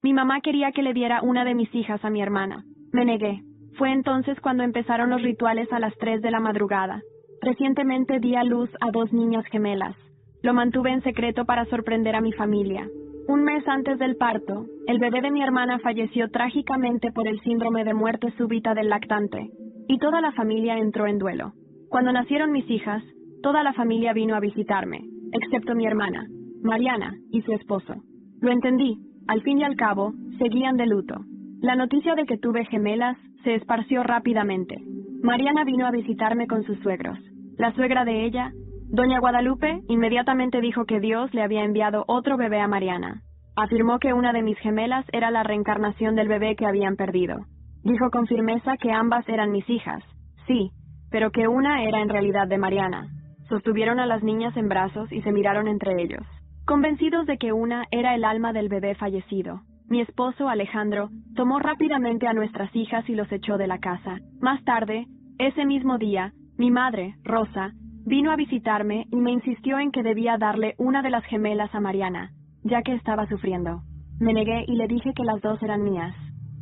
Mi mamá quería que le diera una de mis hijas a mi hermana. Me negué. Fue entonces cuando empezaron los rituales a las 3 de la madrugada. Recientemente di a luz a 2 niñas gemelas. Lo mantuve en secreto para sorprender a mi familia. Un mes antes del parto, el bebé de mi hermana falleció trágicamente por el síndrome de muerte súbita del lactante, y toda la familia entró en duelo. Cuando nacieron mis hijas, toda la familia vino a visitarme, excepto mi hermana, Mariana, y su esposo. Lo entendí. Al fin y al cabo, seguían de luto. La noticia de que tuve gemelas se esparció rápidamente. Mariana vino a visitarme con sus suegros. La suegra de ella, doña Guadalupe, inmediatamente dijo que Dios le había enviado otro bebé a Mariana. Afirmó que una de mis gemelas era la reencarnación del bebé que habían perdido. Dijo con firmeza que ambas eran mis hijas. Sí, pero que una era en realidad de Mariana. Sostuvieron a las niñas en brazos y se miraron entre ellos, convencidos de que una era el alma del bebé fallecido. Mi esposo, Alejandro, tomó rápidamente a nuestras hijas y los echó de la casa. Más tarde, ese mismo día, mi madre, Rosa, vino a visitarme y me insistió en que debía darle una de las gemelas a Mariana, ya que estaba sufriendo. Me negué y le dije que las 2 eran mías.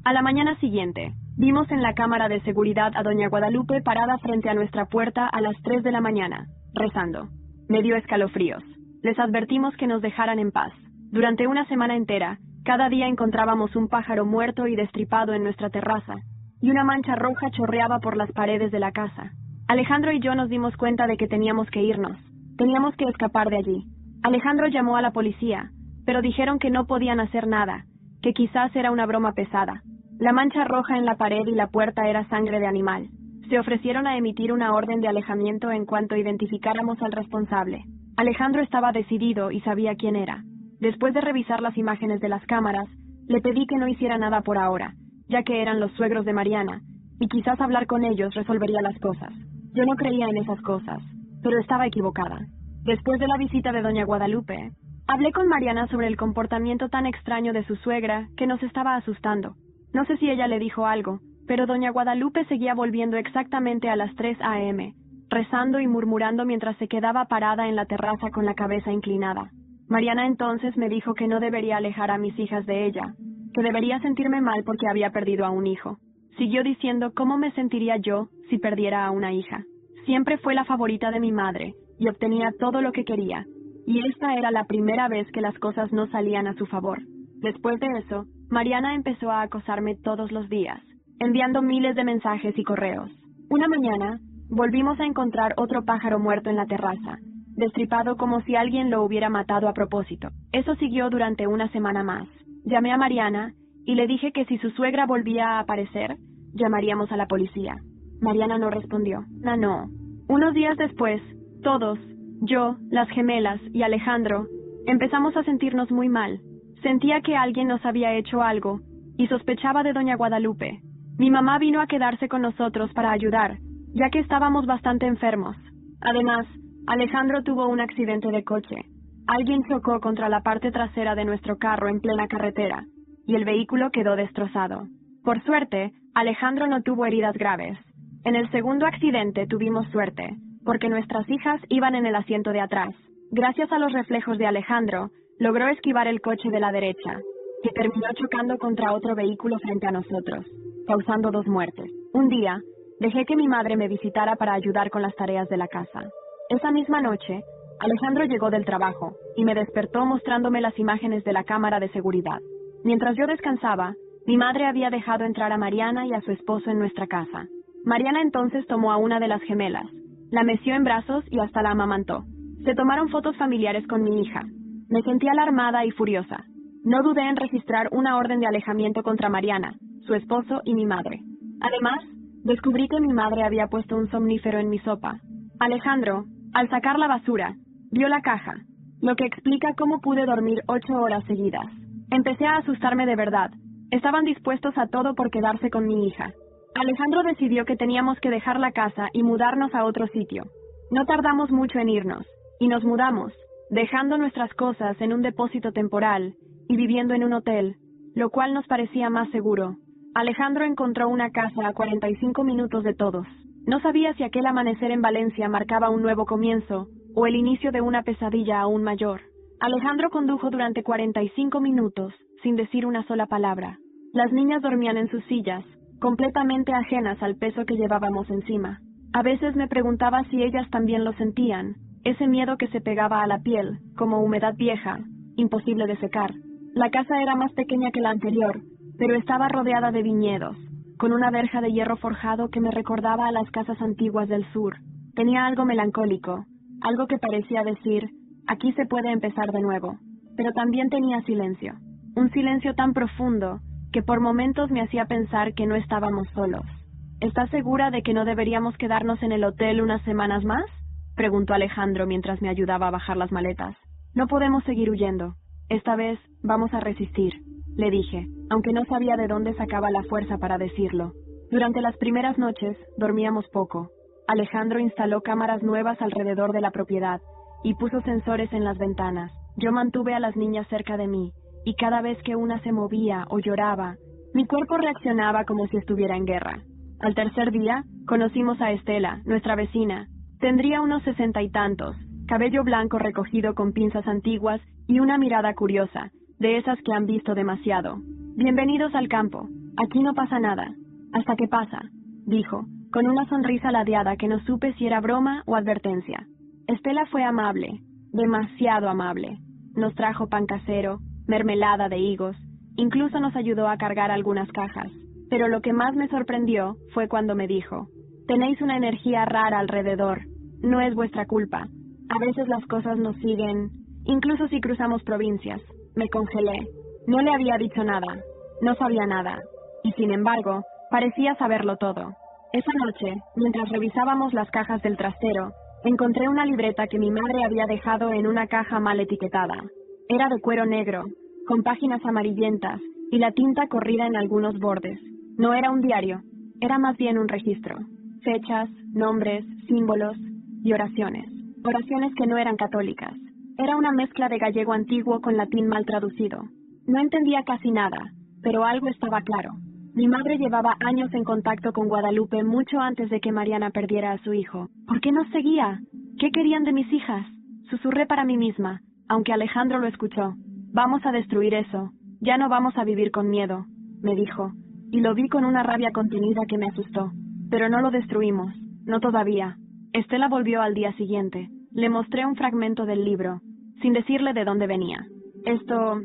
A la mañana siguiente, vimos en la cámara de seguridad a doña Guadalupe parada frente a nuestra puerta a las 3 de la mañana, rezando. Me dio escalofríos. Les advertimos que nos dejaran en paz. Durante una semana entera, cada día encontrábamos un pájaro muerto y destripado en nuestra terraza, y una mancha roja chorreaba por las paredes de la casa. Alejandro y yo nos dimos cuenta de que teníamos que irnos. Teníamos que escapar de allí. Alejandro llamó a la policía, pero dijeron que no podían hacer nada, que quizás era una broma pesada. La mancha roja en la pared y la puerta era sangre de animal. Se ofrecieron a emitir una orden de alejamiento en cuanto identificáramos al responsable. Alejandro estaba decidido y sabía quién era. Después de revisar las imágenes de las cámaras, le pedí que no hiciera nada por ahora, ya que eran los suegros de Mariana, y quizás hablar con ellos resolvería las cosas. Yo no creía en esas cosas, pero estaba equivocada. Después de la visita de doña Guadalupe, hablé con Mariana sobre el comportamiento tan extraño de su suegra que nos estaba asustando. No sé si ella le dijo algo, pero doña Guadalupe seguía volviendo exactamente a las 3 a.m., rezando y murmurando mientras se quedaba parada en la terraza con la cabeza inclinada. Mariana entonces me dijo que no debería alejar a mis hijas de ella, que debería sentirme mal porque había perdido a un hijo. Siguió diciendo cómo me sentiría yo si perdiera a una hija. Siempre fue la favorita de mi madre y obtenía todo lo que quería, y esta era la primera vez que las cosas no salían a su favor. Después de eso, Mariana empezó a acosarme todos los días, enviando miles de mensajes y correos. Una mañana, volvimos a encontrar otro pájaro muerto en la terraza, destripado como si alguien lo hubiera matado a propósito. Eso siguió durante una semana más. Llamé a Mariana y le dije que si su suegra volvía a aparecer, llamaríamos a la policía. Mariana no respondió. No. Unos días después, todos, yo, las gemelas y Alejandro, empezamos a sentirnos muy mal. Sentía que alguien nos había hecho algo y sospechaba de doña Guadalupe. Mi mamá vino a quedarse con nosotros para ayudar, ya que estábamos bastante enfermos. Además, Alejandro tuvo un accidente de coche. Alguien chocó contra la parte trasera de nuestro carro en plena carretera, y el vehículo quedó destrozado. Por suerte, Alejandro no tuvo heridas graves. En el segundo accidente tuvimos suerte, porque nuestras hijas iban en el asiento de atrás. Gracias a los reflejos de Alejandro, logró esquivar el coche de la derecha, que terminó chocando contra otro vehículo frente a nosotros, causando 2 muertes. Un día, dejé que mi madre me visitara para ayudar con las tareas de la casa. Esa misma noche, Alejandro llegó del trabajo y me despertó mostrándome las imágenes de la cámara de seguridad. Mientras yo descansaba, mi madre había dejado entrar a Mariana y a su esposo en nuestra casa. Mariana entonces tomó a una de las gemelas, la meció en brazos y hasta la amamantó. Se tomaron fotos familiares con mi hija. Me sentí alarmada y furiosa. No dudé en registrar una orden de alejamiento contra Mariana, su esposo y mi madre. Además, descubrí que mi madre había puesto un somnífero en mi sopa. Alejandro, al sacar la basura, vio la caja, lo que explica cómo pude dormir 8 horas seguidas. Empecé a asustarme de verdad. Estaban dispuestos a todo por quedarse con mi hija. Alejandro decidió que teníamos que dejar la casa y mudarnos a otro sitio. No tardamos mucho en irnos, y nos mudamos, dejando nuestras cosas en un depósito temporal y viviendo en un hotel, lo cual nos parecía más seguro. Alejandro encontró una casa a 45 minutos de todos. No sabía si aquel amanecer en Valencia marcaba un nuevo comienzo o el inicio de una pesadilla aún mayor. Alejandro condujo durante 45 minutos, sin decir una sola palabra. Las niñas dormían en sus sillas, completamente ajenas al peso que llevábamos encima. A veces me preguntaba si ellas también lo sentían, ese miedo que se pegaba a la piel, como humedad vieja, imposible de secar. La casa era más pequeña que la anterior, pero estaba rodeada de viñedos, con una verja de hierro forjado que me recordaba a las casas antiguas del sur. Tenía algo melancólico, algo que parecía decir, aquí se puede empezar de nuevo. Pero también tenía silencio, un silencio tan profundo que por momentos me hacía pensar que no estábamos solos. ¿Estás segura de que no deberíamos quedarnos en el hotel unas semanas más?, preguntó Alejandro mientras me ayudaba a bajar las maletas. No podemos seguir huyendo. Esta vez vamos a resistir, le dije, aunque no sabía de dónde sacaba la fuerza para decirlo. Durante las primeras noches dormíamos poco. Alejandro instaló cámaras nuevas alrededor de la propiedad y puso sensores en las ventanas. Yo mantuve a las niñas cerca de mí, y cada vez que una se movía o lloraba, mi cuerpo reaccionaba como si estuviera en guerra. Al tercer día, conocimos a Estela, nuestra vecina. Tendría unos 60 y tantos, cabello blanco recogido con pinzas antiguas y una mirada curiosa, de esas que han visto demasiado. Bienvenidos al campo, aquí no pasa nada. ¿Hasta qué pasa?, dijo, con una sonrisa ladeada que no supe si era broma o advertencia. Estela fue amable, demasiado amable. Nos trajo pan casero, mermelada de higos, incluso nos ayudó a cargar algunas cajas. Pero lo que más me sorprendió fue cuando me dijo, tenéis una energía rara alrededor, no es vuestra culpa. A veces las cosas nos siguen, incluso si cruzamos provincias. Me congelé. No le había dicho nada, no sabía nada, y sin embargo, parecía saberlo todo. Esa noche, mientras revisábamos las cajas del trastero, encontré una libreta que mi madre había dejado en una caja mal etiquetada. Era de cuero negro, con páginas amarillentas y la tinta corrida en algunos bordes. No era un diario, era más bien un registro. Fechas, nombres, símbolos y oraciones. Oraciones que no eran católicas. Era una mezcla de gallego antiguo con latín mal traducido. No entendía casi nada, pero algo estaba claro. Mi madre llevaba años en contacto con Guadalupe mucho antes de que Mariana perdiera a su hijo. ¿Por qué nos seguía? ¿Qué querían de mis hijas? Susurré para mí misma, aunque Alejandro lo escuchó. Vamos a destruir eso. Ya no vamos a vivir con miedo, me dijo, y lo vi con una rabia contenida que me asustó. Pero no lo destruimos, no todavía. Estela volvió al día siguiente. Le mostré un fragmento del libro, sin decirle de dónde venía. Esto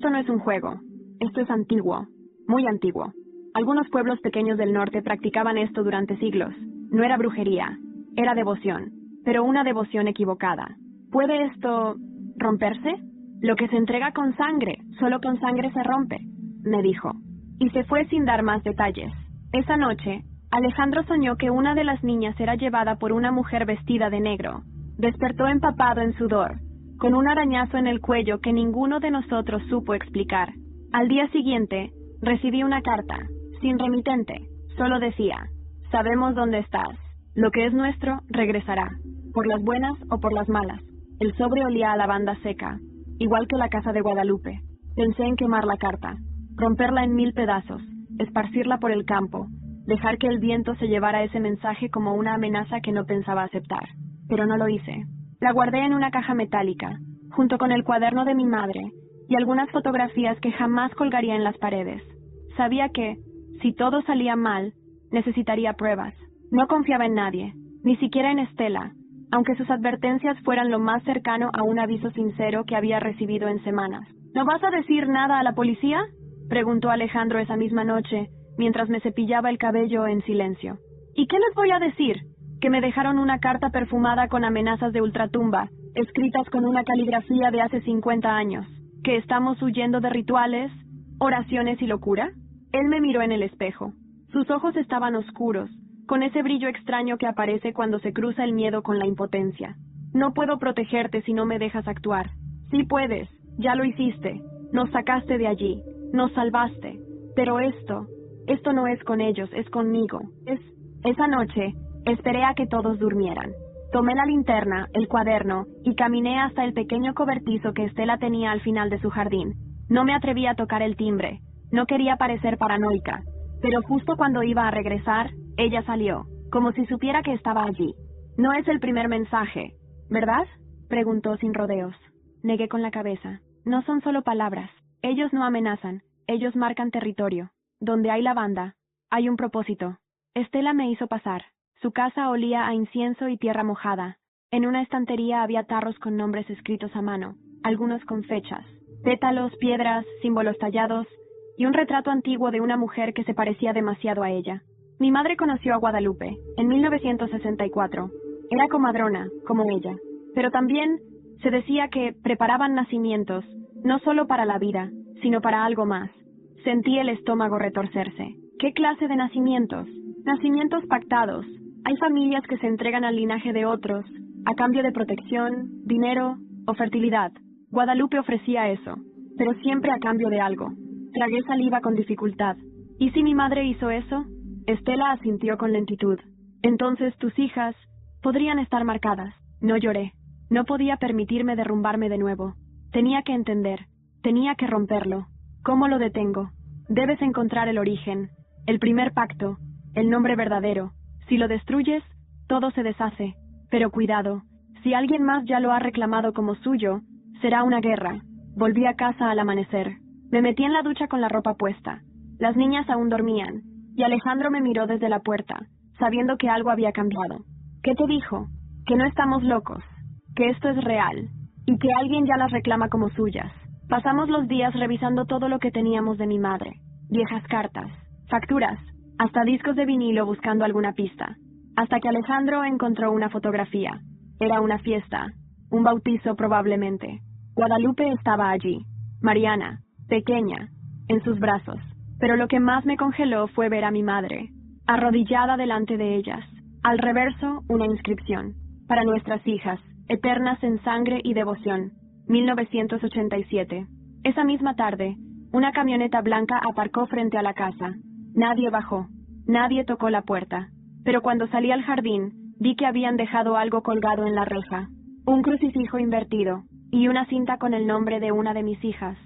no es un juego. Esto es antiguo, muy antiguo. Algunos pueblos pequeños del norte practicaban esto durante siglos. No era brujería, era devoción, pero una devoción equivocada. ¿Puede esto romperse? Lo que se entrega con sangre, solo con sangre se rompe, me dijo. Y se fue sin dar más detalles. Esa noche, Alejandro soñó que una de las niñas era llevada por una mujer vestida de negro. Despertó empapado en sudor, con un arañazo en el cuello que ninguno de nosotros supo explicar. Al día siguiente, recibí una carta, sin remitente. Solo decía, sabemos dónde estás. Lo que es nuestro, regresará, por las buenas o por las malas. El sobre olía a lavanda seca, igual que la casa de Guadalupe. Pensé en quemar la carta, romperla en 1000 pedazos, esparcirla por el campo, dejar que el viento se llevara ese mensaje como una amenaza que no pensaba aceptar. Pero no lo hice. La guardé en una caja metálica, junto con el cuaderno de mi madre y algunas fotografías que jamás colgaría en las paredes. Sabía que, si todo salía mal, necesitaría pruebas. No confiaba en nadie, ni siquiera en Estela, aunque sus advertencias fueran lo más cercano a un aviso sincero que había recibido en semanas. ¿No vas a decir nada a la policía?, preguntó Alejandro esa misma noche, mientras me cepillaba el cabello en silencio. ¿Y qué les voy a decir? Que me dejaron una carta perfumada con amenazas de ultratumba, escritas con una caligrafía de hace 50 años. ¿Que estamos huyendo de rituales, oraciones y locura? Él me miró en el espejo. Sus ojos estaban oscuros, con ese brillo extraño que aparece cuando se cruza el miedo con la impotencia. No puedo protegerte si no me dejas actuar. Sí puedes, ya lo hiciste. Nos sacaste de allí, nos salvaste. Pero esto no es con ellos, es conmigo. Esa noche, esperé a que todos durmieran. Tomé la linterna, el cuaderno, y caminé hasta el pequeño cobertizo que Estela tenía al final de su jardín. No me atreví a tocar el timbre. No quería parecer paranoica. Pero justo cuando iba a regresar, ella salió, como si supiera que estaba allí. No es el primer mensaje, ¿verdad?, preguntó sin rodeos. Negué con la cabeza. No son solo palabras. Ellos no amenazan. Ellos marcan territorio. Donde hay lavanda, hay un propósito. Estela me hizo pasar. Su casa olía a incienso y tierra mojada. En una estantería había tarros con nombres escritos a mano, algunos con fechas, pétalos, piedras, símbolos tallados, y un retrato antiguo de una mujer que se parecía demasiado a ella. Mi madre conoció a Guadalupe en 1964. Era comadrona, como ella. Pero también se decía que preparaban nacimientos, no solo para la vida, sino para algo más. Sentí el estómago retorcerse. ¿Qué clase de nacimientos? Nacimientos pactados. Hay familias que se entregan al linaje de otros, a cambio de protección, dinero o fertilidad. Guadalupe ofrecía eso, pero siempre a cambio de algo. Tragué saliva con dificultad. ¿Y si mi madre hizo eso? Estela asintió con lentitud. Entonces tus hijas podrían estar marcadas. No lloré. No podía permitirme derrumbarme de nuevo. Tenía que entender. Tenía que romperlo. ¿Cómo lo detengo? Debes encontrar el origen, el primer pacto, el nombre verdadero. Si lo destruyes, todo se deshace. Pero cuidado, si alguien más ya lo ha reclamado como suyo, será una guerra. Volví a casa al amanecer. Me metí en la ducha con la ropa puesta. Las niñas aún dormían, y Alejandro me miró desde la puerta, sabiendo que algo había cambiado. ¿Qué te dijo? Que no estamos locos, que esto es real, y que alguien ya las reclama como suyas. Pasamos los días revisando todo lo que teníamos de mi madre. Viejas cartas, facturas, hasta discos de vinilo buscando alguna pista. Hasta que Alejandro encontró una fotografía. Era una fiesta, un bautizo probablemente. Guadalupe estaba allí, Mariana, pequeña, en sus brazos. Pero lo que más me congeló fue ver a mi madre, arrodillada delante de ellas. Al reverso, una inscripción. Para nuestras hijas, eternas en sangre y devoción. 1987. Esa misma tarde, una camioneta blanca aparcó frente a la casa. Nadie bajó. Nadie tocó la puerta. Pero cuando salí al jardín, vi que habían dejado algo colgado en la reja. Un crucifijo invertido y una cinta con el nombre de una de mis hijas,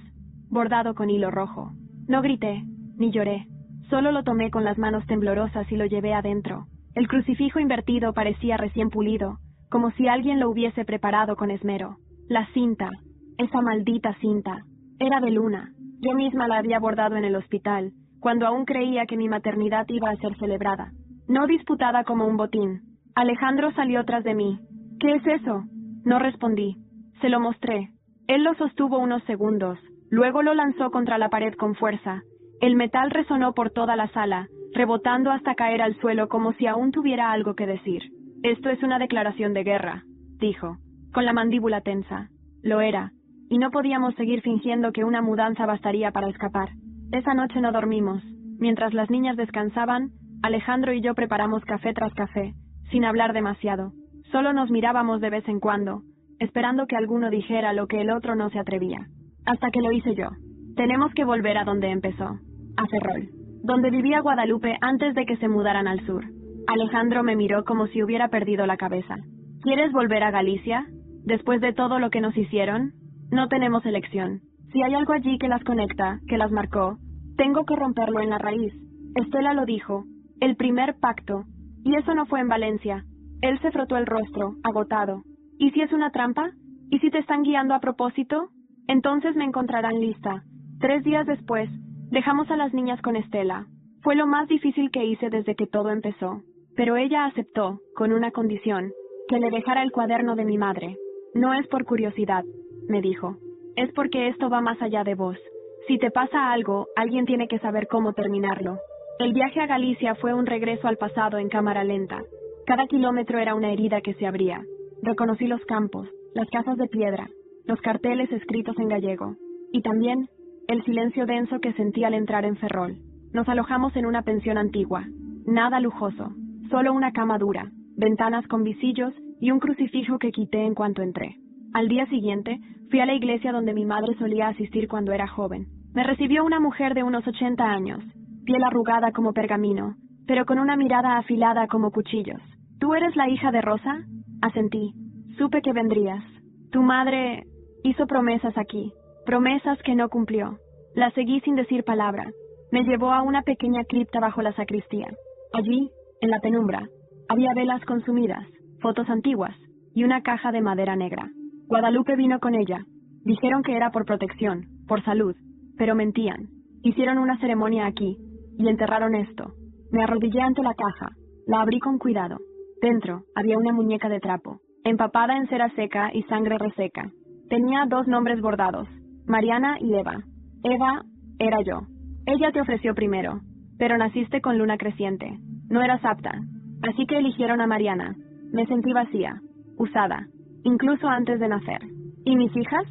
bordado con hilo rojo. No grité, ni lloré. Solo lo tomé con las manos temblorosas y lo llevé adentro. El crucifijo invertido parecía recién pulido, como si alguien lo hubiese preparado con esmero. La cinta, esa maldita cinta, era de Luna. Yo misma la había bordado en el hospital, cuando aún creía que mi maternidad iba a ser celebrada. No disputada como un botín. Alejandro salió tras de mí. ¿Qué es eso? No respondí. Se lo mostré. Él lo sostuvo unos segundos, luego lo lanzó contra la pared con fuerza. El metal resonó por toda la sala, rebotando hasta caer al suelo como si aún tuviera algo que decir. Esto es una declaración de guerra, dijo, con la mandíbula tensa. Lo era, y no podíamos seguir fingiendo que una mudanza bastaría para escapar. Esa noche no dormimos. Mientras las niñas descansaban, Alejandro y yo preparamos café tras café, sin hablar demasiado. Solo nos mirábamos de vez en cuando, esperando que alguno dijera lo que el otro no se atrevía. Hasta que lo hice yo. Tenemos que volver a donde empezó, a Ferrol, donde vivía Guadalupe antes de que se mudaran al sur. Alejandro me miró como si hubiera perdido la cabeza. ¿Quieres volver a Galicia? Después de todo lo que nos hicieron, no tenemos elección. Si hay algo allí que las conecta, que las marcó, tengo que romperlo en la raíz. Estela lo dijo, el primer pacto. Y eso no fue en Valencia. Él se frotó el rostro, agotado. ¿Y si es una trampa? ¿Y si te están guiando a propósito? Entonces me encontrarán lista. 3 días después, dejamos a las niñas con Estela. Fue lo más difícil que hice desde que todo empezó. Pero ella aceptó, con una condición, que le dejara el cuaderno de mi madre. No es por curiosidad, me dijo. Es porque esto va más allá de vos. Si te pasa algo, alguien tiene que saber cómo terminarlo. El viaje a Galicia fue un regreso al pasado en cámara lenta. Cada kilómetro era una herida que se abría. Reconocí los campos, las casas de piedra, los carteles escritos en gallego. Y también el silencio denso que sentí al entrar en Ferrol. Nos alojamos en una pensión antigua. Nada lujoso, solo una cama dura, ventanas con visillos y un crucifijo que quité en cuanto entré. Al día siguiente, fui a la iglesia donde mi madre solía asistir cuando era joven. Me recibió una mujer de unos 80 años, piel arrugada como pergamino, pero con una mirada afilada como cuchillos. ¿Tú eres la hija de Rosa? Asentí. Supe que vendrías. Tu madre hizo promesas aquí, promesas que no cumplió. La seguí sin decir palabra. Me llevó a una pequeña cripta bajo la sacristía. Allí, en la penumbra, había velas consumidas, fotos antiguas y una caja de madera negra. Guadalupe vino con ella. Dijeron que era por protección, por salud, pero mentían. Hicieron una ceremonia aquí, y enterraron esto. Me arrodillé ante la caja, la abrí con cuidado. Dentro había una muñeca de trapo, empapada en cera seca y sangre reseca. Tenía 2 nombres bordados, Mariana y Eva. Eva era yo. Ella te ofreció primero, pero naciste con luna creciente. No eras apta, así que eligieron a Mariana. Me sentí vacía, usada, incluso antes de nacer. ¿Y mis hijas?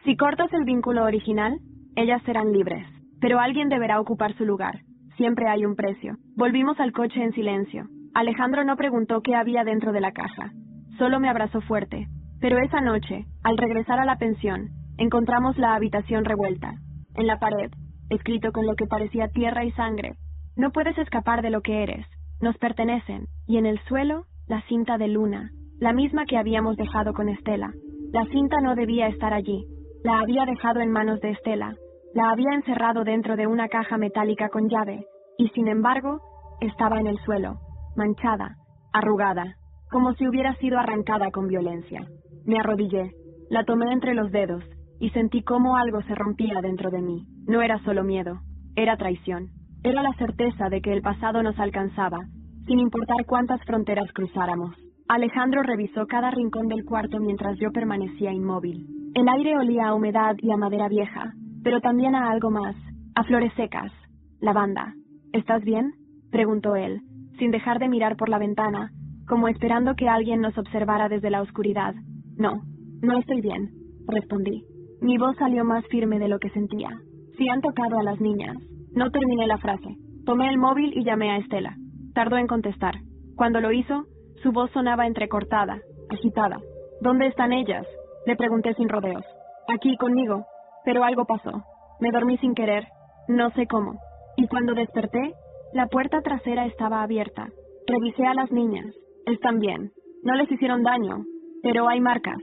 Si cortas el vínculo original, ellas serán libres, pero alguien deberá ocupar su lugar. Siempre hay un precio. Volvimos al coche en silencio. Alejandro no preguntó qué había dentro de la caja. Solo me abrazó fuerte. Pero esa noche, al regresar a la pensión, encontramos la habitación revuelta. En la pared, escrito con lo que parecía tierra y sangre: no puedes escapar de lo que eres. Nos pertenecen. Y en el suelo, la cinta de Luna, la misma que habíamos dejado con Estela. La cinta no debía estar allí. La había dejado en manos de Estela. La había encerrado dentro de una caja metálica con llave, y sin embargo, estaba en el suelo, manchada, arrugada, como si hubiera sido arrancada con violencia. Me arrodillé, la tomé entre los dedos, y sentí cómo algo se rompía dentro de mí. No era solo miedo, era traición. Era la certeza de que el pasado nos alcanzaba, sin importar cuántas fronteras cruzáramos. Alejandro revisó cada rincón del cuarto mientras yo permanecía inmóvil. El aire olía a humedad y a madera vieja, pero también a algo más, a flores secas, lavanda. ¿Estás bien?, preguntó él, sin dejar de mirar por la ventana, como esperando que alguien nos observara desde la oscuridad. No, no estoy bien, respondí. Mi voz salió más firme de lo que sentía. Si han tocado a las niñas. No terminé la frase. Tomé el móvil y llamé a Estela. Tardó en contestar. Cuando lo hizo, su voz sonaba entrecortada, agitada. ¿Dónde están ellas?, le pregunté sin rodeos. Aquí, conmigo. Pero algo pasó. Me dormí sin querer, no sé cómo. Y cuando desperté, la puerta trasera estaba abierta. Revisé a las niñas. Están bien. No les hicieron daño, pero hay marcas,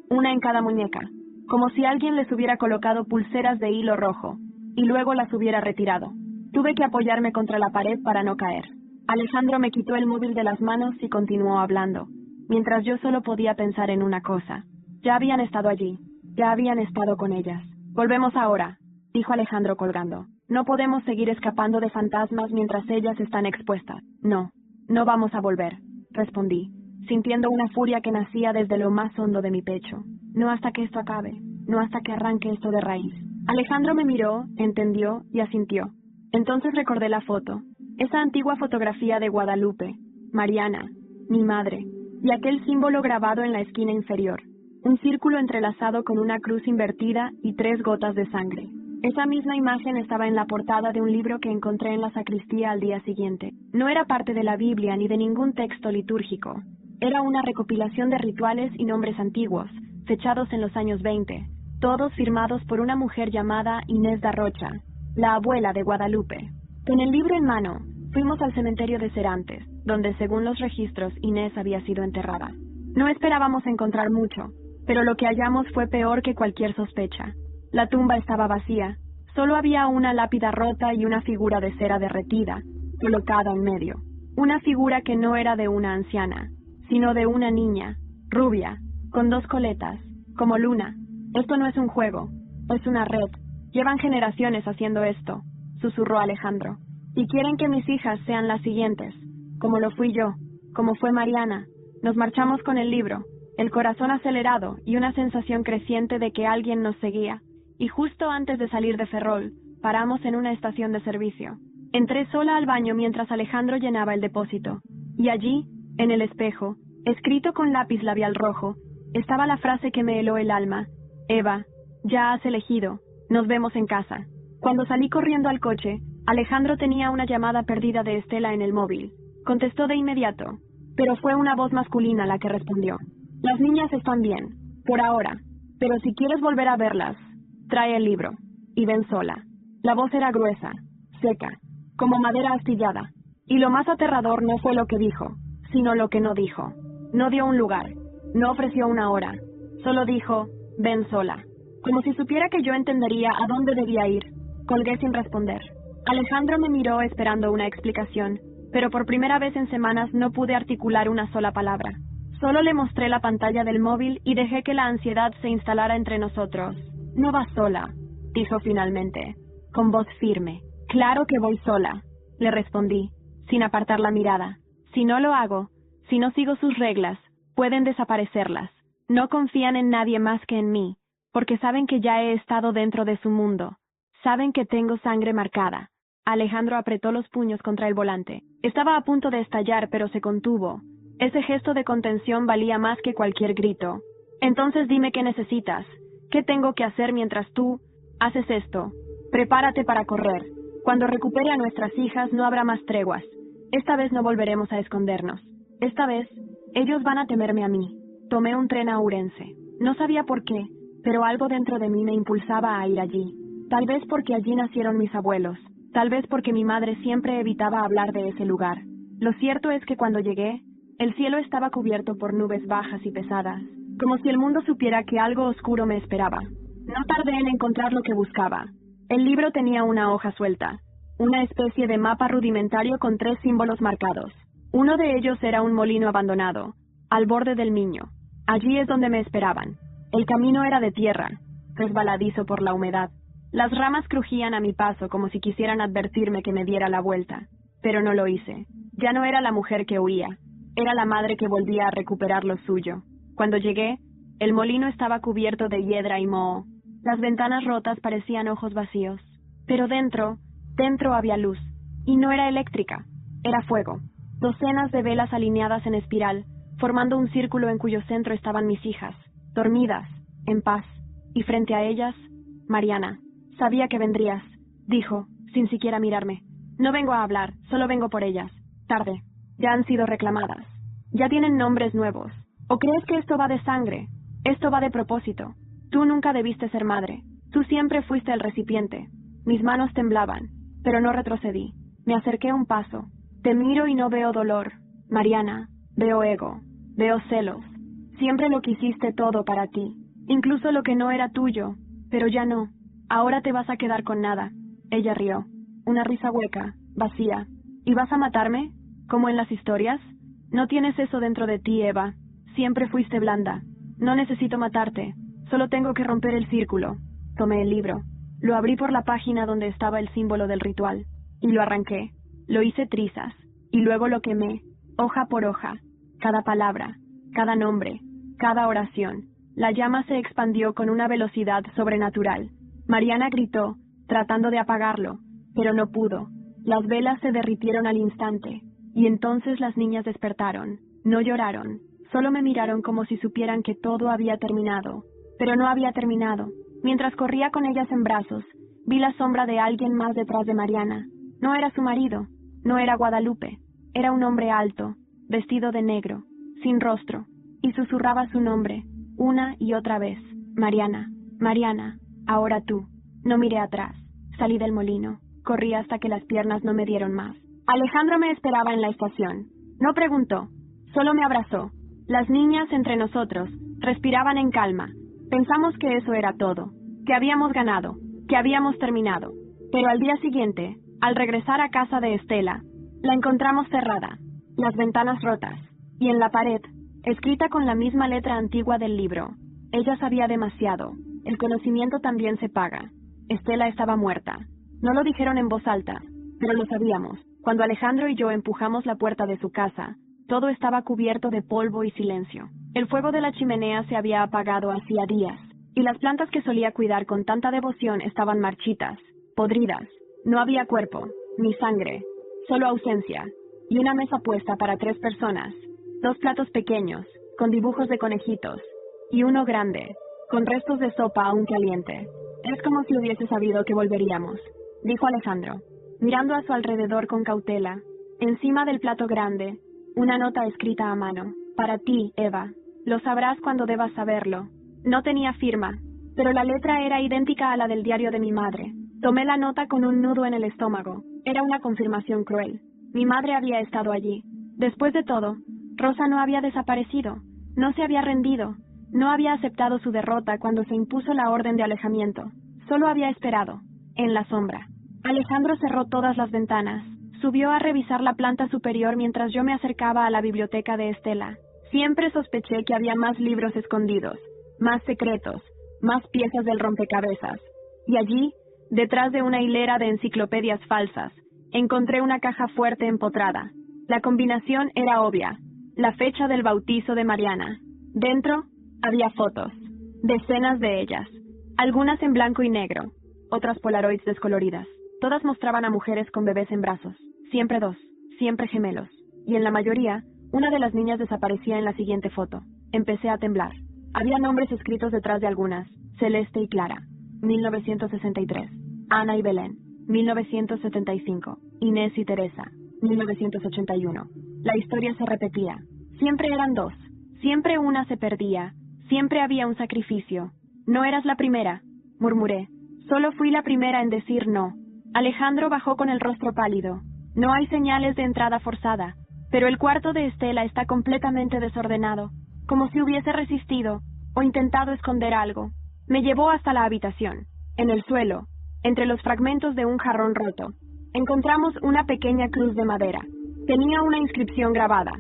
una en cada muñeca, como si alguien les hubiera colocado pulseras de hilo rojo, y luego las hubiera retirado. Tuve que apoyarme contra la pared para no caer. Alejandro me quitó el móvil de las manos y continuó hablando, mientras yo solo podía pensar en una cosa. Ya habían estado allí, ya habían estado con ellas. Volvemos ahora, dijo Alejandro colgando. No podemos seguir escapando de fantasmas mientras ellas están expuestas. No, no vamos a volver, respondí, sintiendo una furia que nacía desde lo más hondo de mi pecho. No hasta que esto acabe, no hasta que arranque esto de raíz. Alejandro me miró, entendió y asintió. Entonces recordé la foto, esa antigua fotografía de Guadalupe, Mariana, mi madre, y aquel símbolo grabado en la esquina inferior, un círculo entrelazado con una cruz invertida y 3 gotas de sangre. Esa misma imagen estaba en la portada de un libro que encontré en la sacristía al día siguiente. No era parte de la Biblia ni de ningún texto litúrgico. Era una recopilación de rituales y nombres antiguos, fechados en los años 20, todos firmados por una mujer llamada Inés da Rocha, la abuela de Guadalupe. Con el libro en mano, fuimos al cementerio de Serantes, donde según los registros Inés había sido enterrada. No esperábamos encontrar mucho, pero lo que hallamos fue peor que cualquier sospecha. La tumba estaba vacía, solo había una lápida rota y una figura de cera derretida, colocada en medio. Una figura que no era de una anciana, sino de una niña, rubia, con 2 coletas, como Luna. Esto no es un juego, es una red. Llevan generaciones haciendo esto, susurró Alejandro. Y quieren que mis hijas sean las siguientes, como lo fui yo, como fue Mariana. Nos marchamos con el libro, el corazón acelerado y una sensación creciente de que alguien nos seguía. Y justo antes de salir de Ferrol, paramos en una estación de servicio. Entré sola al baño mientras Alejandro llenaba el depósito. Y allí, en el espejo, escrito con lápiz labial rojo, estaba la frase que me heló el alma. Eva, ya has elegido, nos vemos en casa. Cuando salí corriendo al coche, Alejandro tenía una llamada perdida de Estela en el móvil. Contestó de inmediato, pero fue una voz masculina la que respondió. Las niñas están bien, por ahora, pero si quieres volver a verlas, trae el libro, y ven sola. La voz era gruesa, seca, como madera astillada, y lo más aterrador no fue lo que dijo, sino lo que no dijo. No dio un lugar, no ofreció una hora, solo dijo, ven sola, como si supiera que yo entendería a dónde debía ir. Colgué sin responder. Alejandro me miró esperando una explicación, pero por primera vez en semanas no pude articular una sola palabra. Solo le mostré la pantalla del móvil y dejé que la ansiedad se instalara entre nosotros. No vas sola, dijo finalmente, con voz firme. Claro que voy sola, le respondí, sin apartar la mirada. Si no lo hago, si no sigo sus reglas, pueden desaparecerlas. No confían en nadie más que en mí, porque saben que ya he estado dentro de su mundo. Saben que tengo sangre marcada. Alejandro apretó los puños contra el volante. Estaba a punto de estallar, pero se contuvo. Ese gesto de contención valía más que cualquier grito. Entonces dime qué necesitas. ¿Qué tengo que hacer mientras tú haces esto? Prepárate para correr. Cuando recupere a nuestras hijas no habrá más treguas. Esta vez no volveremos a escondernos. Esta vez, ellos van a temerme a mí. Tomé un tren a Ourense. No sabía por qué, pero algo dentro de mí me impulsaba a ir allí. Tal vez porque allí nacieron mis abuelos. Tal vez porque mi madre siempre evitaba hablar de ese lugar. Lo cierto es que cuando llegué, el cielo estaba cubierto por nubes bajas y pesadas, como si el mundo supiera que algo oscuro me esperaba. No tardé en encontrar lo que buscaba. El libro tenía una hoja suelta, una especie de mapa rudimentario con 3 símbolos marcados. Uno de ellos era un molino abandonado, al borde del Miño. Allí es donde me esperaban. El camino era de tierra, resbaladizo por la humedad. Las ramas crujían a mi paso como si quisieran advertirme que me diera la vuelta, pero no lo hice. Ya no era la mujer que huía, era la madre que volvía a recuperar lo suyo. Cuando llegué, el molino estaba cubierto de hiedra y moho. Las ventanas rotas parecían ojos vacíos. Pero dentro había luz. Y no era eléctrica, era fuego. Docenas de velas alineadas en espiral, formando un círculo en cuyo centro estaban mis hijas, dormidas, en paz. Y frente a ellas, Mariana. Sabía que vendrías, dijo, sin siquiera mirarme. No vengo a hablar, solo vengo por ellas. Tarde. Ya han sido reclamadas. Ya tienen nombres nuevos. ¿O crees que esto va de sangre? Esto va de propósito. Tú nunca debiste ser madre. Tú siempre fuiste el recipiente. Mis manos temblaban, pero no retrocedí. Me acerqué un paso. Te miro y no veo dolor. Mariana, veo ego. Veo celos. Siempre lo quisiste todo para ti. Incluso lo que no era tuyo. Pero ya no. Ahora te vas a quedar con nada. Ella rió. Una risa hueca, vacía. ¿Y vas a matarme? ¿Como en las historias? No tienes eso dentro de ti, Eva. Siempre fuiste blanda. No necesito matarte. Solo tengo que romper el círculo. Tomé el libro. Lo abrí por la página donde estaba el símbolo del ritual. Y lo arranqué. Lo hice trizas. Y luego lo quemé, hoja por hoja. Cada palabra, cada nombre, cada oración. La llama se expandió con una velocidad sobrenatural. Mariana gritó, tratando de apagarlo, pero no pudo. Las velas se derritieron al instante. Y entonces las niñas despertaron. No lloraron. Solo me miraron como si supieran que todo había terminado. Pero no había terminado. Mientras corría con ellas en brazos, vi la sombra de alguien más detrás de Mariana. No era su marido. No era Guadalupe. Era un hombre alto, vestido de negro, sin rostro, y susurraba su nombre, una y otra vez. Mariana, Mariana, ahora tú. No miré atrás. Salí del molino. Corrí hasta que las piernas no me dieron más. Alejandro me esperaba en la estación. No preguntó, solo me abrazó. Las niñas entre nosotros respiraban en calma. Pensamos que eso era todo, que habíamos ganado, que habíamos terminado. Pero al día siguiente, al regresar a casa de Estela, la encontramos cerrada, las ventanas rotas, y en la pared, escrita con la misma letra antigua del libro. Ella sabía demasiado. El conocimiento también se paga. Estela estaba muerta. No lo dijeron en voz alta, pero lo sabíamos. Cuando Alejandro y yo empujamos la puerta de su casa, todo estaba cubierto de polvo y silencio. El fuego de la chimenea se había apagado hacía días, y las plantas que solía cuidar con tanta devoción estaban marchitas, podridas. No había cuerpo, ni sangre, solo ausencia, y una mesa puesta para 3 personas, 2 platos pequeños, con dibujos de conejitos, y uno grande, con restos de sopa aún caliente. Es como si hubiese sabido que volveríamos, dijo Alejandro, mirando a su alrededor con cautela. Encima del plato grande, una nota escrita a mano. Para ti, Eva. Lo sabrás cuando debas saberlo. No tenía firma, pero la letra era idéntica a la del diario de mi madre. Tomé la nota con un nudo en el estómago. Era una confirmación cruel. Mi madre había estado allí. Después de todo, Rosa no había desaparecido. No se había rendido. No había aceptado su derrota cuando se impuso la orden de alejamiento. Solo había esperado, en la sombra. Alejandro cerró todas las ventanas. Subió a revisar la planta superior mientras yo me acercaba a la biblioteca de Estela. Siempre sospeché que había más libros escondidos, más secretos, más piezas del rompecabezas. Y allí, detrás de una hilera de enciclopedias falsas, encontré una caja fuerte empotrada. La combinación era obvia, la fecha del bautizo de Mariana. Dentro había fotos, decenas de ellas, algunas en blanco y negro, otras polaroids descoloridas. Todas mostraban a mujeres con bebés en brazos, siempre dos, siempre gemelos. Y en la mayoría, una de las niñas desaparecía en la siguiente foto. Empecé a temblar. Había nombres escritos detrás de algunas: Celeste y Clara, 1963. Ana y Belén, 1975. Inés y Teresa, 1981. La historia se repetía. Siempre eran dos. Siempre una se perdía. Siempre había un sacrificio. No eras la primera, murmuré. Solo fui la primera en decir no. Alejandro bajó con el rostro pálido. No hay señales de entrada forzada, pero el cuarto de Estela está completamente desordenado, como si hubiese resistido o intentado esconder algo. Me llevó hasta la habitación. En el suelo, entre los fragmentos de un jarrón roto, encontramos una pequeña cruz de madera. Tenía una inscripción grabada.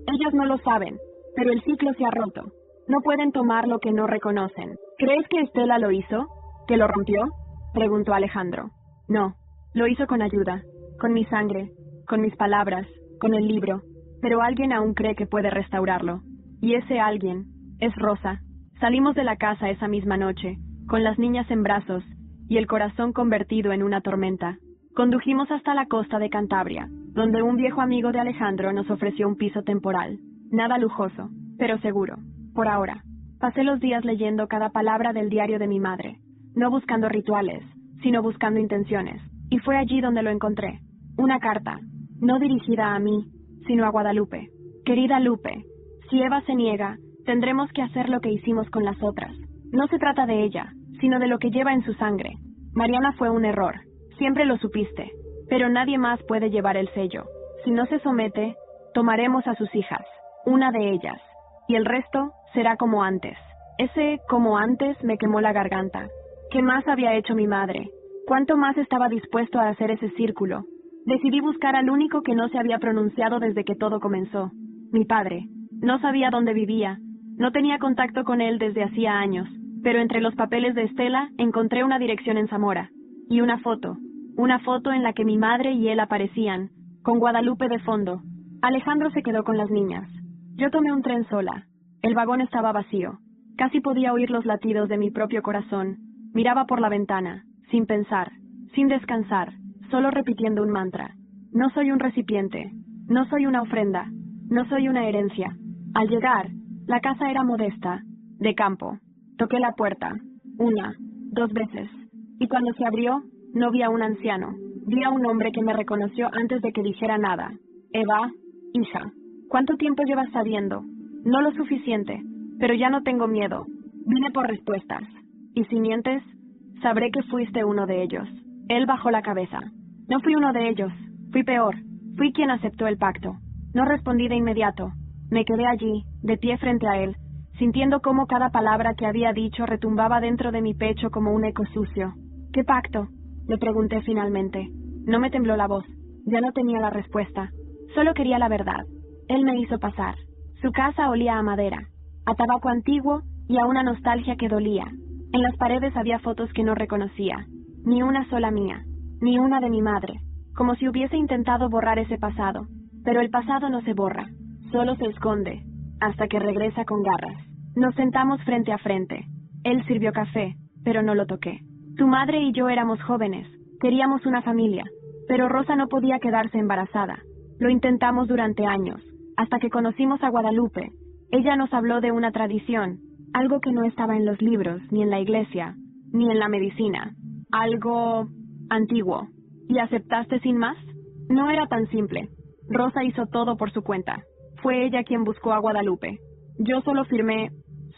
Ellos no lo saben, pero el ciclo se ha roto. No pueden tomar lo que no reconocen. ¿Crees que Estela lo hizo? ¿Que lo rompió?, preguntó Alejandro. No, lo hizo con ayuda, con mi sangre, con mis palabras, con el libro, pero alguien aún cree que puede restaurarlo. Y ese alguien es Rosa. Salimos de la casa esa misma noche, con las niñas en brazos y el corazón convertido en una tormenta. Condujimos hasta la costa de Cantabria, donde un viejo amigo de Alejandro nos ofreció un piso temporal. Nada lujoso, pero seguro, por ahora. Pasé los días leyendo cada palabra del diario de mi madre, no buscando rituales, sino buscando intenciones. Y fue allí donde lo encontré. Una carta, no dirigida a mí, sino a Guadalupe. Querida Lupe, si Eva se niega, tendremos que hacer lo que hicimos con las otras. No se trata de ella, sino de lo que lleva en su sangre. Mariana fue un error, siempre lo supiste, pero nadie más puede llevar el sello. Si no se somete, tomaremos a sus hijas, una de ellas, y el resto será como antes. Ese como antes me quemó la garganta. ¿Qué más había hecho mi madre? ¿Cuánto más estaba dispuesto a hacer ese círculo? Decidí buscar al único que no se había pronunciado desde que todo comenzó. Mi padre. No sabía dónde vivía. No tenía contacto con él desde hacía años, pero entre los papeles de Estela encontré una dirección en Zamora. Y una foto en la que mi madre y él aparecían, con Guadalupe de fondo. Alejandro se quedó con las niñas. Yo tomé un tren sola. El vagón estaba vacío. Casi podía oír los latidos de mi propio corazón. Miraba por la ventana, sin pensar, sin descansar, solo repitiendo un mantra. No soy un recipiente, no soy una ofrenda, no soy una herencia. Al llegar, la casa era modesta, de campo. Toqué la puerta, 1, 2 veces, y cuando se abrió, no vi a un anciano. Vi a un hombre que me reconoció antes de que dijera nada. Eva, hija, ¿cuánto tiempo llevas sabiendo? No lo suficiente, pero ya no tengo miedo. Vine por respuestas. Y si mientes, sabré que fuiste uno de ellos. Él bajó la cabeza. No fui uno de ellos. Fui peor. Fui quien aceptó el pacto. No respondí de inmediato. Me quedé allí, de pie frente a él, sintiendo cómo cada palabra que había dicho retumbaba dentro de mi pecho como un eco sucio. ¿Qué pacto?, le pregunté finalmente. No me tembló la voz. Ya no tenía la respuesta. Solo quería la verdad. Él me hizo pasar. Su casa olía a madera, a tabaco antiguo y a una nostalgia que dolía. En las paredes había fotos que no reconocía, ni una sola mía, ni una de mi madre, como si hubiese intentado borrar ese pasado. Pero el pasado no se borra, solo se esconde, hasta que regresa con garras. Nos sentamos frente a frente. Él sirvió café, pero no lo toqué. Tu madre y yo éramos jóvenes, queríamos una familia, pero Rosa no podía quedarse embarazada. Lo intentamos durante años, hasta que conocimos a Guadalupe. Ella nos habló de una tradición, algo que no estaba en los libros, ni en la iglesia, ni en la medicina. Algo antiguo. ¿Y aceptaste sin más? No era tan simple. Rosa hizo todo por su cuenta. Fue ella quien buscó a Guadalupe. Yo solo firmé,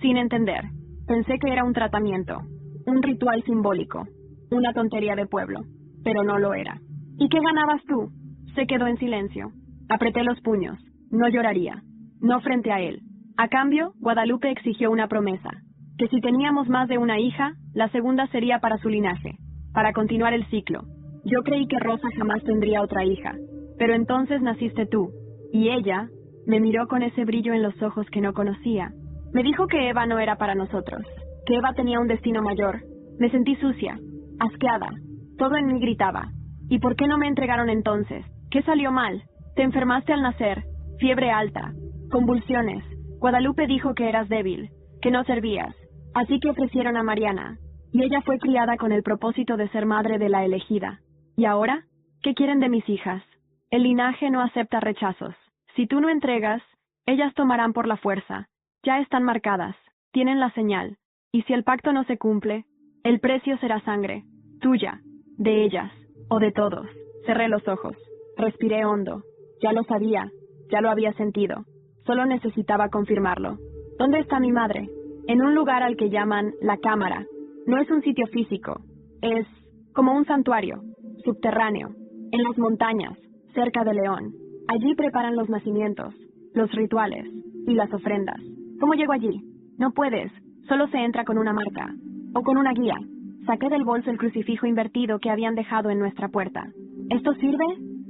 sin entender. Pensé que era un tratamiento, un ritual simbólico, una tontería de pueblo, pero no lo era. ¿Y qué ganabas tú? Se quedó en silencio. Apreté los puños. No lloraría. No frente a él. A cambio, Guadalupe exigió una promesa, que si teníamos más de una hija, la segunda sería para su linaje, para continuar el ciclo. Yo creí que Rosa jamás tendría otra hija, pero entonces naciste tú, y ella me miró con ese brillo en los ojos que no conocía. Me dijo que Eva no era para nosotros. que Eva tenía un destino mayor. Me sentí sucia, asqueada. Todo en mí gritaba. ¿Y por qué no me entregaron entonces? ¿Qué salió mal? Te enfermaste al nacer, fiebre alta, convulsiones. Guadalupe dijo que eras débil, que no servías. Así que ofrecieron a Mariana, y ella fue criada con el propósito de ser madre de la elegida. ¿Y ahora? ¿Qué quieren de mis hijas? El linaje no acepta rechazos. Si tú no entregas, ellas tomarán por la fuerza. Ya están marcadas, tienen la señal. Y si el pacto no se cumple, el precio será sangre, tuya, de ellas, o de todos. Cerré los ojos, respiré hondo. Ya lo sabía, ya lo había sentido. Solo necesitaba confirmarlo. ¿Dónde está mi madre? En un lugar al que llaman la cámara. No es un sitio físico, es como un santuario, subterráneo, en las montañas, cerca de León. Allí preparan los nacimientos, los rituales y las ofrendas. ¿Cómo llego allí? No puedes, solo se entra con una marca, o con una guía. Saqué del bolso el crucifijo invertido que habían dejado en nuestra puerta. ¿Esto sirve?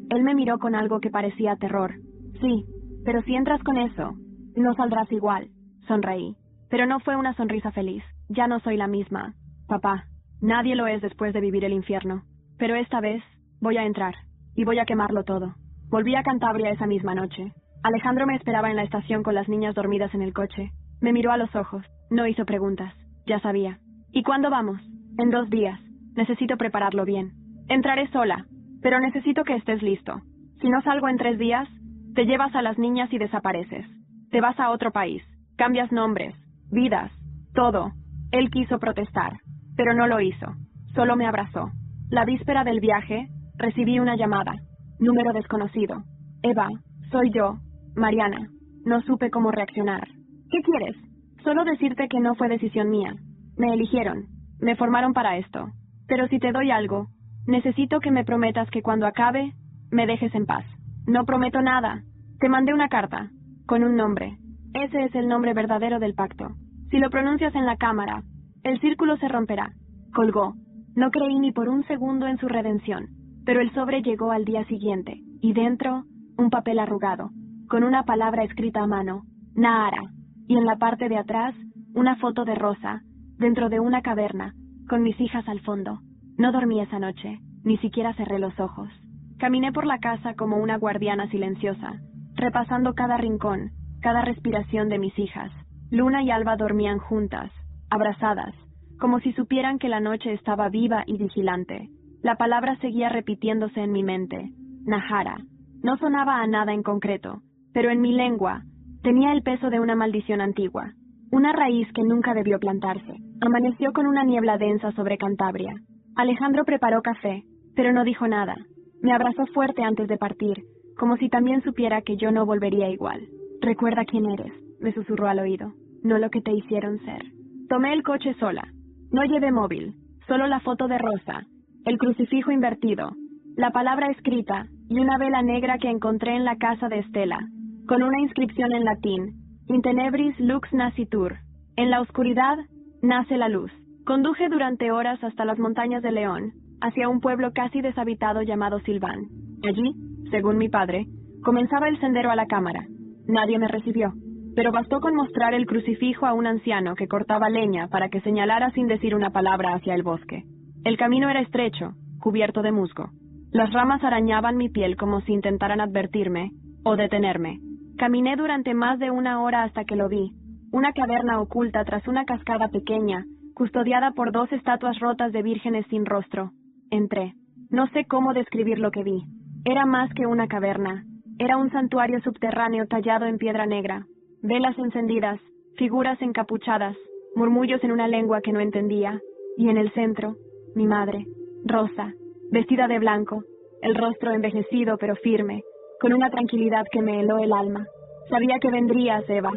Él me miró con algo que parecía terror. Sí, pero si entras con eso, no saldrás igual. Sonreí. Pero no fue una sonrisa feliz. Ya no soy la misma. Papá, nadie lo es después de vivir el infierno. Pero esta vez, voy a entrar. Y voy a quemarlo todo. Volví a Cantabria esa misma noche. Alejandro me esperaba en la estación con las niñas dormidas en el coche. Me miró a los ojos. No hizo preguntas. Ya sabía. ¿Y cuándo vamos? En 2 días. Necesito prepararlo bien. Entraré sola, pero necesito que estés listo. Si no salgo en 3 días, te llevas a las niñas y desapareces. Te vas a otro país. Cambias nombres, vidas, todo. Él quiso protestar, pero no lo hizo. Solo me abrazó. La víspera del viaje, recibí una llamada. Número desconocido. Eva, soy yo, Mariana. No supe cómo reaccionar. ¿Qué quieres? Solo decirte que no fue decisión mía. Me eligieron. Me formaron para esto. Pero si te doy algo, necesito que me prometas que cuando acabe, me dejes en paz. No prometo nada. Te mandé una carta, con un nombre. Ese es el nombre verdadero del pacto. Si lo pronuncias en la cámara, el círculo se romperá. Colgó. No creí ni por un segundo en su redención, pero el sobre llegó al día siguiente, y dentro, un papel arrugado, con una palabra escrita a mano, Nahara, y en la parte de atrás, una foto de Rosa, dentro de una caverna, con mis hijas al fondo. No dormí esa noche, ni siquiera cerré los ojos. Caminé por la casa como una guardiana silenciosa, repasando cada rincón, cada respiración de mis hijas. Luna y Alba dormían juntas, abrazadas, como si supieran que la noche estaba viva y vigilante. La palabra seguía repitiéndose en mi mente, Nahara. No sonaba a nada en concreto, pero en mi lengua tenía el peso de una maldición antigua, una raíz que nunca debió plantarse. Amaneció con una niebla densa sobre Cantabria. Alejandro preparó café, pero no dijo nada. Me abrazó fuerte antes de partir, como si también supiera que yo no volvería igual. Recuerda quién eres, me susurró al oído, no lo que te hicieron ser. Tomé el coche sola. No llevé móvil, solo la foto de Rosa, el crucifijo invertido, la palabra escrita y una vela negra que encontré en la casa de Estela, con una inscripción en latín, In tenebris lux nascitur. En la oscuridad nace la luz. Conduje durante horas hasta las montañas de León, hacia un pueblo casi deshabitado llamado Silván. Allí, según mi padre, comenzaba el sendero a la cámara. Nadie me recibió, pero bastó con mostrar el crucifijo a un anciano que cortaba leña para que señalara sin decir una palabra hacia el bosque. El camino era estrecho, cubierto de musgo. Las ramas arañaban mi piel como si intentaran advertirme o detenerme. Caminé durante más de 1 hora hasta que lo vi, una caverna oculta tras una cascada pequeña, custodiada por 2 estatuas rotas de vírgenes sin rostro. Entré. No sé cómo describir lo que vi. Era más que una caverna. Era un santuario subterráneo tallado en piedra negra. Velas encendidas, figuras encapuchadas, murmullos en una lengua que no entendía. Y en el centro, mi madre, Rosa, vestida de blanco, el rostro envejecido pero firme, con una tranquilidad que me heló el alma. Sabía que vendrías, Eva,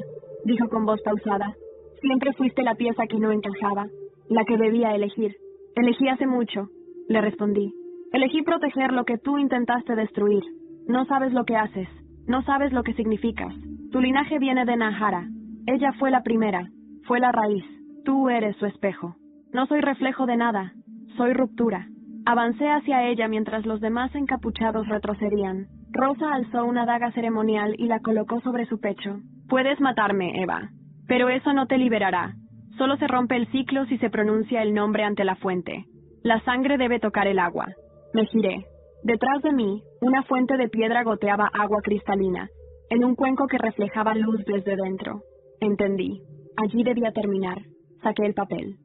dijo con voz pausada. Siempre fuiste la pieza que no encajaba, la que debía elegir. Elegí hace mucho, le respondí. Elegí proteger lo que tú intentaste destruir. No sabes lo que haces, no sabes lo que significas. Tu linaje viene de Nahara. Ella fue la primera, fue la raíz. Tú eres su espejo. No soy reflejo de nada, soy ruptura. Avancé hacia ella mientras los demás encapuchados retrocedían. Rosa alzó una daga ceremonial y la colocó sobre su pecho. Puedes matarme, Eva, pero eso no te liberará. Solo se rompe el ciclo si se pronuncia el nombre ante la fuente. La sangre debe tocar el agua. Me giré. Detrás de mí, una fuente de piedra goteaba agua cristalina, en un cuenco que reflejaba luz desde dentro. Entendí. Allí debía terminar. Saqué el papel.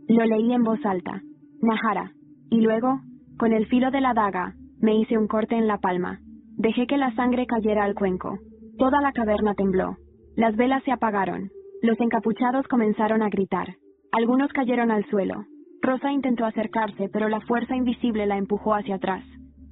Lo leí en voz alta. Nahara. Y luego, con el filo de la daga, me hice un corte en la palma. Dejé que la sangre cayera al cuenco. Toda la caverna tembló. Las velas se apagaron. Los encapuchados comenzaron a gritar. Algunos cayeron al suelo. Rosa intentó acercarse, pero la fuerza invisible la empujó hacia atrás.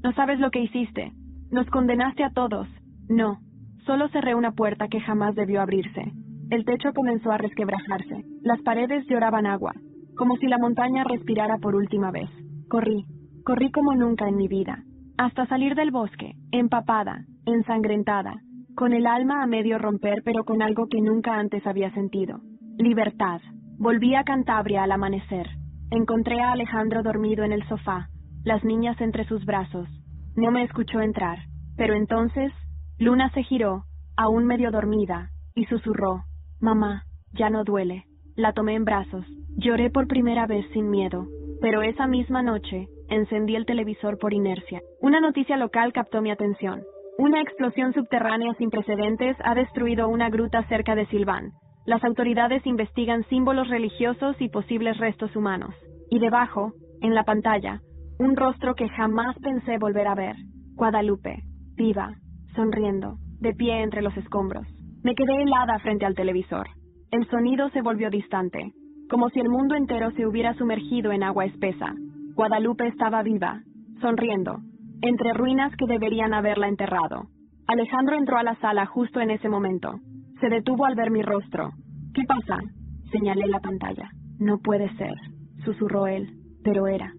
No sabes lo que hiciste. Nos condenaste a todos. No. Solo cerré una puerta que jamás debió abrirse. El techo comenzó a resquebrajarse. Las paredes lloraban agua, como si la montaña respirara por última vez. Corrí como nunca en mi vida, hasta salir del bosque, empapada, ensangrentada, con el alma a medio romper, pero con algo que nunca antes había sentido. Libertad. Volví a Cantabria al amanecer. Encontré a Alejandro dormido en el sofá, las niñas entre sus brazos. No me escuchó entrar, pero entonces Luna se giró, aún medio dormida, y susurró: «Mamá, ya no duele». La tomé en brazos. Lloré por primera vez sin miedo, pero esa misma noche encendí el televisor por inercia. Una noticia local captó mi atención. Una explosión subterránea sin precedentes ha destruido una gruta cerca de Silván. Las autoridades investigan símbolos religiosos y posibles restos humanos. Y debajo, en la pantalla, un rostro que jamás pensé volver a ver. Guadalupe, viva, sonriendo, de pie entre los escombros. Me quedé helada frente al televisor. El sonido se volvió distante, como si el mundo entero se hubiera sumergido en agua espesa. Guadalupe estaba viva, sonriendo, entre ruinas que deberían haberla enterrado. Alejandro entró a la sala justo en ese momento. Se detuvo al ver mi rostro. «¿Qué pasa?», señalé la pantalla. «No puede ser», susurró él, pero era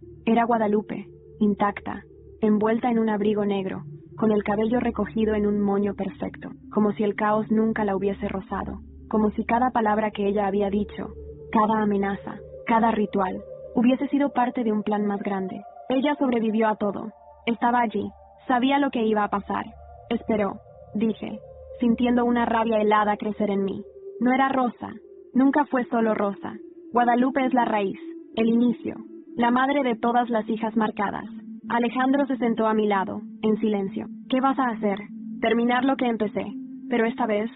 Guadalupe, intacta, envuelta en un abrigo negro, con el cabello recogido en un moño perfecto, como si el caos nunca la hubiese rozado, como si cada palabra que ella había dicho, cada amenaza, cada ritual, hubiese sido parte de un plan más grande. Ella sobrevivió a todo. Estaba allí, sabía lo que iba a pasar. Esperó, dije, sintiendo una rabia helada crecer en mí. No era Rosa, nunca fue solo Rosa. Guadalupe es la raíz, el inicio, la madre de todas las hijas marcadas. Alejandro se sentó a mi lado, en silencio. «¿Qué vas a hacer?» «Terminar lo que empecé, pero esta vez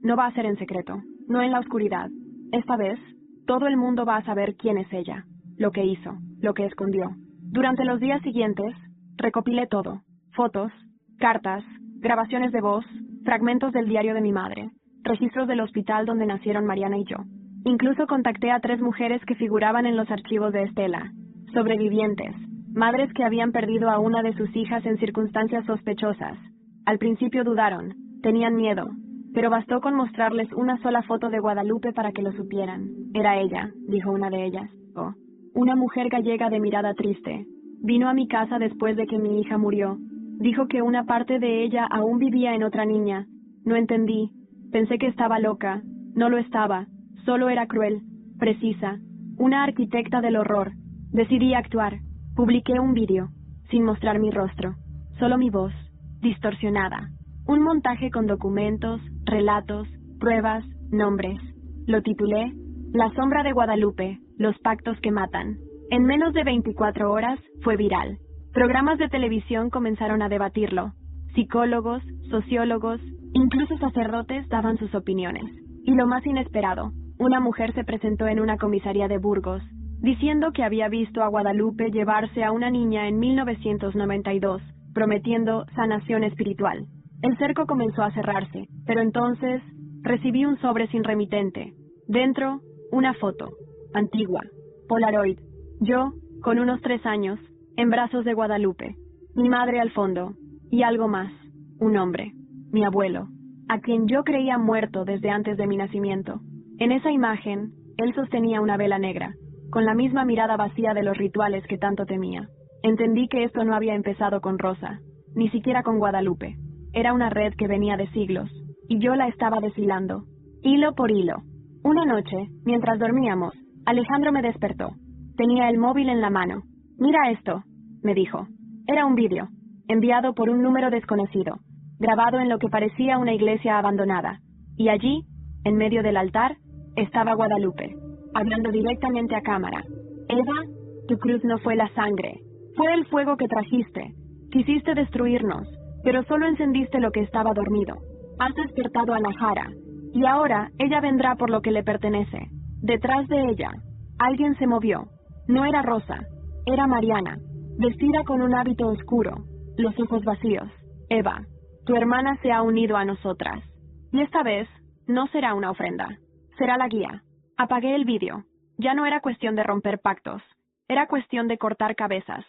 no va a ser en secreto, no en la oscuridad. Esta vez todo el mundo va a saber quién es ella, lo que hizo, lo que escondió». Durante los días siguientes, recopilé todo: fotos, cartas, grabaciones de voz, fragmentos del diario de mi madre, registros del hospital donde nacieron Mariana y yo. Incluso contacté a 3 mujeres que figuraban en los archivos de Estela, sobrevivientes, madres que habían perdido a una de sus hijas en circunstancias sospechosas. Al principio dudaron, tenían miedo, pero bastó con mostrarles una sola foto de Guadalupe para que lo supieran. «Era ella», dijo una de ellas. «Oh». Una mujer gallega de mirada triste. Vino a mi casa después de que mi hija murió. Dijo que una parte de ella aún vivía en otra niña. No entendí. Pensé que estaba loca. No lo estaba. Solo era cruel, precisa. Una arquitecta del horror. Decidí actuar. Publiqué un vídeo, sin mostrar mi rostro. Solo mi voz, distorsionada. Un montaje con documentos, relatos, pruebas, nombres. Lo titulé «La sombra de Guadalupe, los pactos que matan». En menos de 24 horas fue viral. Programas de televisión comenzaron a debatirlo. Psicólogos, sociólogos, incluso sacerdotes daban sus opiniones. Y lo más inesperado, una mujer se presentó en una comisaría de Burgos, diciendo que había visto a Guadalupe llevarse a una niña en 1992, prometiendo sanación espiritual. El cerco comenzó a cerrarse, pero entonces recibí un sobre sin remitente. Dentro, una foto, antigua, Polaroid. Yo, con unos 3 años, en brazos de Guadalupe. Mi madre al fondo. Y algo más. Un hombre. Mi abuelo, a quien yo creía muerto desde antes de mi nacimiento. En esa imagen, él sostenía una vela negra, con la misma mirada vacía de los rituales que tanto temía. Entendí que esto no había empezado con Rosa, ni siquiera con Guadalupe. Era una red que venía de siglos, y yo la estaba deshilando, hilo por hilo. Una noche, mientras dormíamos, Alejandro me despertó. Tenía el móvil en la mano. «Mira esto», me dijo. Era un vídeo, enviado por un número desconocido, grabado en lo que parecía una iglesia abandonada. Y allí, en medio del altar, estaba Guadalupe, hablando directamente a cámara. Eva, tu cruz no fue la sangre, fue el fuego que trajiste. Quisiste destruirnos, pero solo encendiste lo que estaba dormido. Has despertado a Najara, y ahora ella vendrá por lo que le pertenece. Detrás de ella, alguien se movió. No era Rosa, era Mariana, vestida con un hábito oscuro, los ojos vacíos. Eva, tu hermana se ha unido a nosotras. Y esta vez, no será una ofrenda, será la guía. Apagué el vídeo. Ya no era cuestión de romper pactos, era cuestión de cortar cabezas.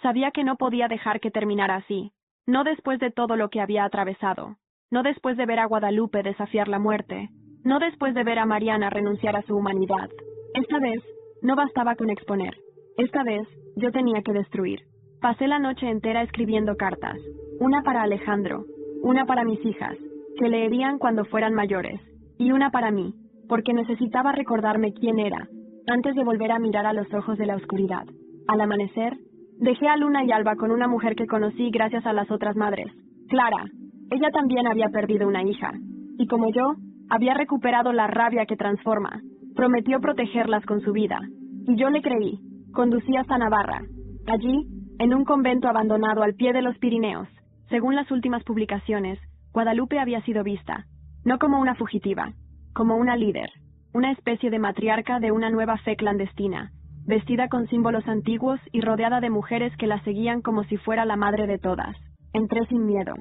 Sabía que no podía dejar que terminara así, no después de todo lo que había atravesado, no después de ver a Guadalupe desafiar la muerte, no después de ver a Mariana renunciar a su humanidad. Esta vez, no bastaba con exponer. Esta vez, yo tenía que destruir. Pasé la noche entera escribiendo cartas, una para Alejandro, una para mis hijas, que leerían cuando fueran mayores, y una para mí, porque necesitaba recordarme quién era, antes de volver a mirar a los ojos de la oscuridad. Al amanecer, dejé a Luna y Alba con una mujer que conocí gracias a las otras madres, Clara. Ella también había perdido una hija, y como yo, había recuperado la rabia que transforma. Prometió protegerlas con su vida, y yo le creí. Conducí hasta Navarra. Allí, en un convento abandonado al pie de los Pirineos, según las últimas publicaciones, Guadalupe había sido vista, no como una fugitiva, como una líder, una especie de matriarca de una nueva fe clandestina, vestida con símbolos antiguos y rodeada de mujeres que la seguían como si fuera la madre de todas. Entré sin miedo,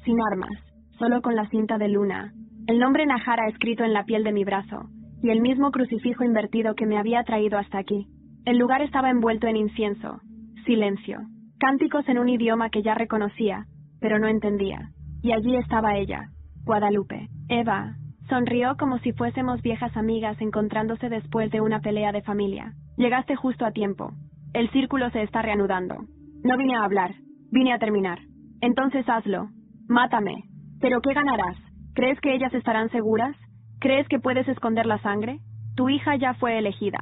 sin armas, solo con la cinta de Luna, el nombre Najara escrito en la piel de mi brazo, y el mismo crucifijo invertido que me había traído hasta aquí. El lugar estaba envuelto en incienso, silencio, cánticos en un idioma que ya reconocía, pero no entendía. Y allí estaba ella, Guadalupe. Eva sonrió como si fuésemos viejas amigas encontrándose después de una pelea de familia. Llegaste justo a tiempo. El círculo se está reanudando. No vine a hablar, vine a terminar. Entonces hazlo. Mátame. ¿Pero qué ganarás? ¿Crees que ellas estarán seguras? ¿Crees que puedes esconder la sangre? Tu hija ya fue elegida.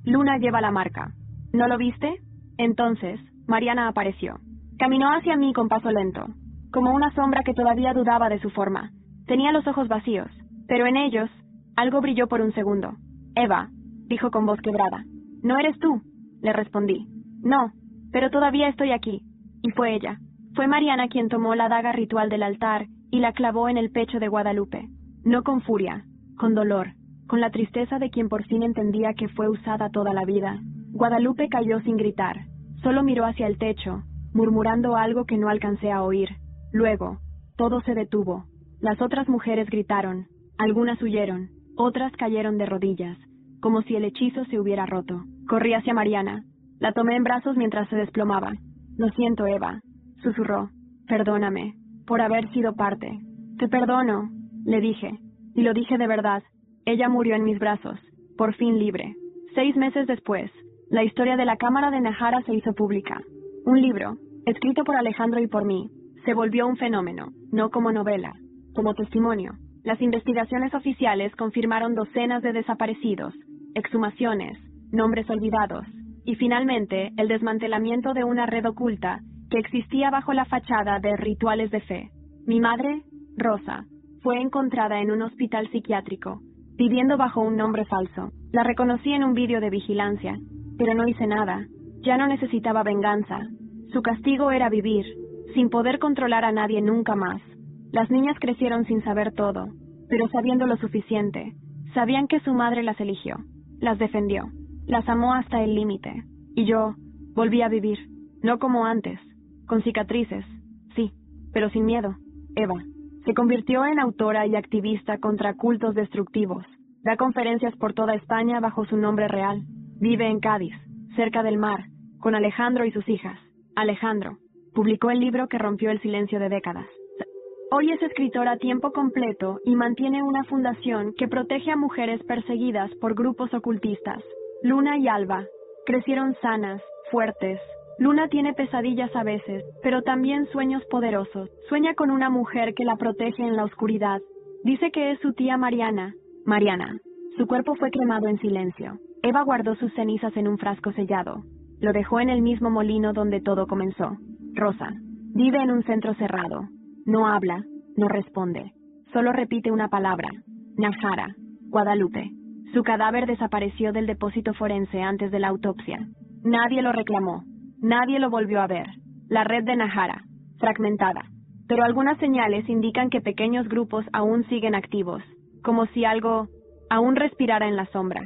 Luna lleva la marca. ¿No lo viste? Entonces, Mariana apareció. Caminó hacia mí con paso lento, como una sombra que todavía dudaba de su forma. Tenía los ojos vacíos, pero en ellos, algo brilló por un segundo. Eva, dijo con voz quebrada. No eres tú, le respondí. No, pero todavía estoy aquí. Y fue ella. Fue Mariana quien tomó la daga ritual del altar y la clavó en el pecho de Guadalupe. No con furia, con dolor, con la tristeza de quien por fin entendía que fue usada toda la vida. Guadalupe cayó sin gritar, solo miró hacia el techo, murmurando algo que no alcancé a oír. Luego, todo se detuvo. Las otras mujeres gritaron, algunas huyeron, otras cayeron de rodillas, como si el hechizo se hubiera roto. Corrí hacia Mariana. La tomé en brazos mientras se desplomaba. Lo siento, Eva, susurró. Perdóname, por haber sido parte. Te perdono, le dije, y lo dije de verdad. Ella murió en mis brazos, por fin libre. 6 meses después, la historia de la Cámara de Najara se hizo pública. Un libro, escrito por Alejandro y por mí, se volvió un fenómeno, no como novela, como testimonio. Las investigaciones oficiales confirmaron docenas de desaparecidos, exhumaciones, nombres olvidados, y finalmente el desmantelamiento de una red oculta que existía bajo la fachada de rituales de fe. Mi madre, Rosa, fue encontrada en un hospital psiquiátrico, viviendo bajo un nombre falso. La reconocí en un vídeo de vigilancia, pero no hice nada. Ya no necesitaba venganza. Su castigo era vivir, sin poder controlar a nadie nunca más. Las niñas crecieron sin saber todo, pero sabiendo lo suficiente. Sabían que su madre las eligió, las defendió, las amó hasta el límite. Y yo volví a vivir, no como antes, con cicatrices, sí, pero sin miedo. Eva se convirtió en autora y activista contra cultos destructivos. Da conferencias por toda España bajo su nombre real. Vive en Cádiz, cerca del mar, con Alejandro y sus hijas. Alejandro publicó el libro que rompió el silencio de décadas. Hoy es escritora a tiempo completo y mantiene una fundación que protege a mujeres perseguidas por grupos ocultistas. Luna y Alba crecieron sanas, fuertes. Luna tiene pesadillas a veces, pero también sueños poderosos. Sueña con una mujer que la protege en la oscuridad. Dice que es su tía Mariana. Mariana. Su cuerpo fue cremado en silencio. Eva guardó sus cenizas en un frasco sellado. Lo dejó en el mismo molino donde todo comenzó. Rosa vive en un centro cerrado. No habla, no responde. Solo repite una palabra. Najara, Guadalupe. Su cadáver desapareció del depósito forense antes de la autopsia. Nadie lo reclamó. Nadie lo volvió a ver. La red de Najara, fragmentada. Pero algunas señales indican que pequeños grupos aún siguen activos, como si algo aún respirara en la sombra.